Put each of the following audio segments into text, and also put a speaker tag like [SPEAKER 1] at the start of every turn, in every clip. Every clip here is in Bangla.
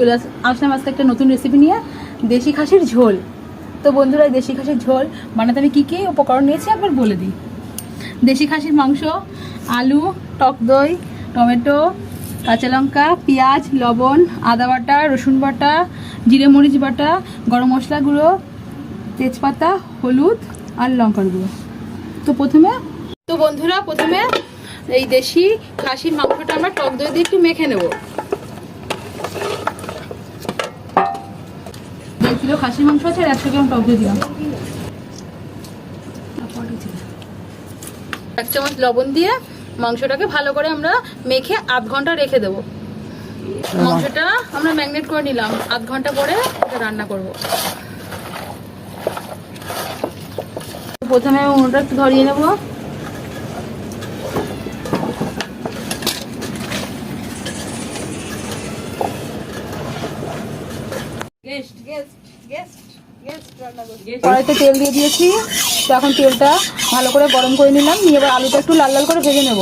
[SPEAKER 1] চলে আসলাম আজকে একটা নতুন রেসিপি নিয়ে, দেশি খাসির ঝোল। তো বন্ধুরা, দেশি খাসির ঝোল বানাতে আমি কী কী উপকরণ নিয়েছি একবার বলে দিই। দেশি খাসির মাংস, আলু, টক দই, টমেটো, কাঁচা লঙ্কা, পেঁয়াজ, লবণ, আদা বাটা, রসুন বাটা, জিরে মরিচ বাটা, গরম মশলা গুঁড়ো, তেজপাতা, হলুদ আর লঙ্কার গুঁড়ো। তো বন্ধুরা প্রথমে এই দেশি খাসির মাংসটা আমরা টক দই দিয়ে একটু মেখে নেব। 1 কিলো খাসির মাংস আছে আর 100 গ্রাম টক দই দিলাম। 1 চামচ লবণ দিয়ে মাংসটাকে ভালো করে আমরা মেখে আধ ঘন্টা রেখে দেব। মাংসটা আমরা ম্যারিনেট করে নিলাম, আধ ঘন্টা পরে এটা রান্না করব। প্রথমে উনুনটা একটু ধরিয়ে নেব। কড়াইতে তেল দিয়ে দিয়েছি, তো এখন তেলটা ভালো করে গরম করে নিলাম, নিয়ে এবার আলুটা একটু লাল লাল করে ভেজে নেব।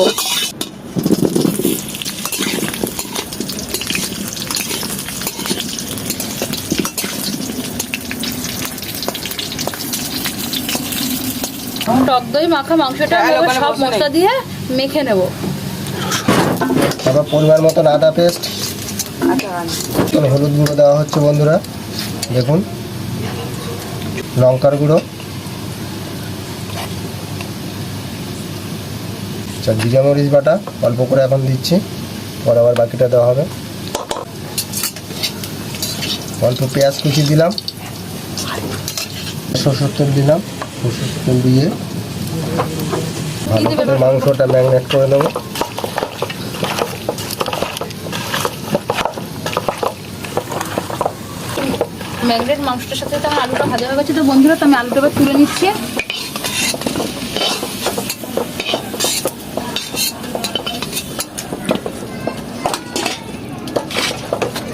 [SPEAKER 1] টক দই মাখা মাংসটা সব মশলা দিয়ে মেখে নেব।
[SPEAKER 2] তারপর পরিমাণ মতন আদা পেস্ট, হলুদ গুঁড়ো দেওয়া হচ্ছে বন্ধুরা, দেখুন, লঙ্কার গুঁড়ো, জিরা মরিচ বাটা অল্প করে এখন দিচ্ছি, পরে আবার বাকিটা দেওয়া হবে। অল্প পেঁয়াজ কুচি দিলাম, সরষের তেল দিলাম, সরষের তেল দিয়ে ভালো করে মাংসটা ম্যারিনেট করে নেব।
[SPEAKER 1] ম্যারিনেট মাংসটার সাথে তো আমার আলুটা ভাজা হয়ে গেছে। তো বন্ধুরা, তো আমি আলুটা এবার তুলে নিচ্ছি।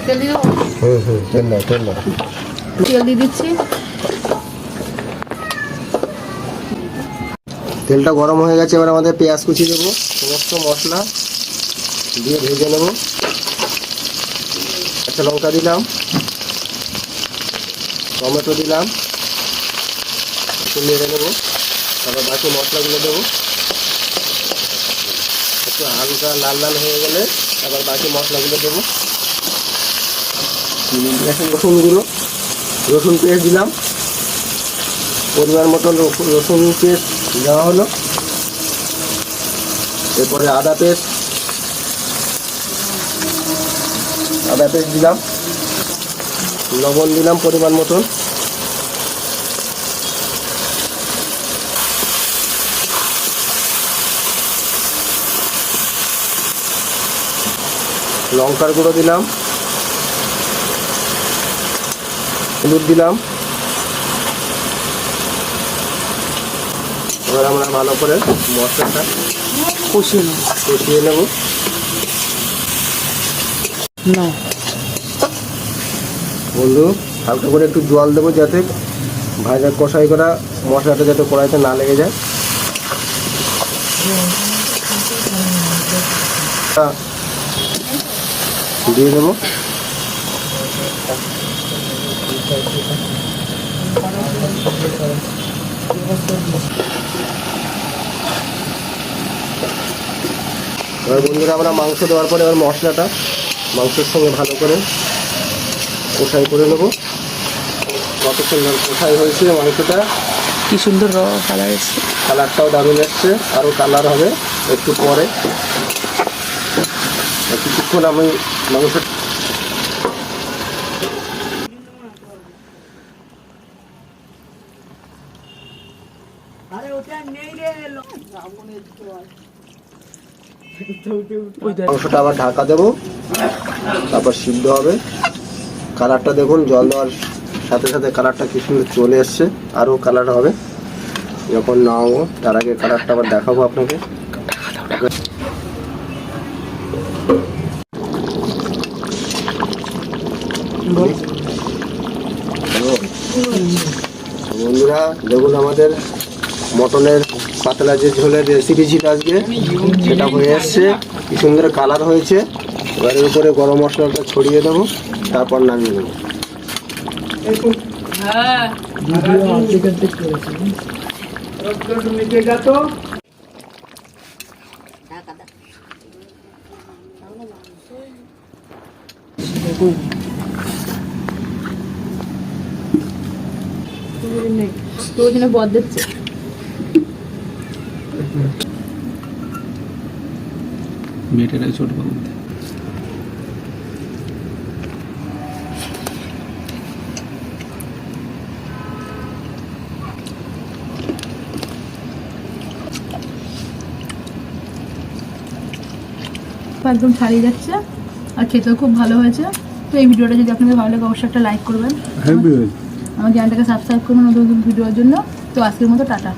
[SPEAKER 1] তেল দিয়ে তেল দিয়ে দিচ্ছি।
[SPEAKER 2] তেলটা গরম হয়ে গেছে, এবার আমাদের পেঁয়াজ কুচি দেবো, সমস্ত মশলা দিয়ে ভেজে নেব। কাঁচা লঙ্কা দিলাম, টমেটো দিলাম, একটু নেড়ে নেবো। তারপর বাকি মশলাগুলো দেবো, একটু হালকা লাল লাল হয়ে গেলে আবার বাকি মশলাগুলো দেবো। রসুন পেস্ট দিলাম, পরিমাণ মতন রসুন পেস্ট দেওয়া হলো। এরপরে আদা পেস্ট দিলাম, লবণ দিলাম পরিমাণ মতন, লঙ্কার গুঁড়ো দিলাম, হলুদ দিলাম। এবার আমরা ভালো করে মশলাটা কষিয়ে নেব। বন্ধু, হালকা করে একটু জল দেবো যাতে ভাজা কষাই করা মশলাটা যাতে কড়াইতে না লেগে যায়। দিয়ে দেবো। এবার বন্ধুরা, আমরা মাংস দেওয়ার পরে এবার মশলাটা মাংসের সঙ্গে ভালো করে কষাই করে নেবো। কত সুন্দর কষাই হয়েছে মাংসটা,
[SPEAKER 1] কি সুন্দর কালার এসছে,
[SPEAKER 2] কালারটাও দারুণ এসছে, আরও কালার হবে একটু পরে। কিছুক্ষণ আমি মাংস মাংসটা আবার ঢাকা দেবো, তারপর সিদ্ধ হবে। কালারটা দেখুন, জল দেওয়ার সাথে সাথে কালারটা কি সুন্দর চলে এসছে, আরও কালার হবে যখন নামাবো। তার আগে কালারটা আবার দেখাবো আপনাকে। বন্ধুরা দেখুন, আমাদের মটনের পাতলা যে ঝোলের রেসিপি ছিল আজকে, সেটা হয়ে এসছে, কি সুন্দর কালার হয়েছে। এবার এর উপরে গরম মশলাটা ছড়িয়ে দেবো, তারপর নামিয়ে দেবো।
[SPEAKER 1] হ্যাঁ তোর জন্য বদ দিচ্ছে।
[SPEAKER 3] মেয়েটাকে ছোট বাবু
[SPEAKER 1] একদম ছাড়িয়ে যাচ্ছে আর খেতেও খুব ভালো হয়েছে। তো এই ভিডিওটা যদি আপনাদের ভালো লাগে অবশ্যই একটা লাইক করবেন, আমার চ্যানেলটাকে সাবস্ক্রাইব করবেন নতুন নতুন ভিডিওর জন্য। তো আজকের মতো টাটা।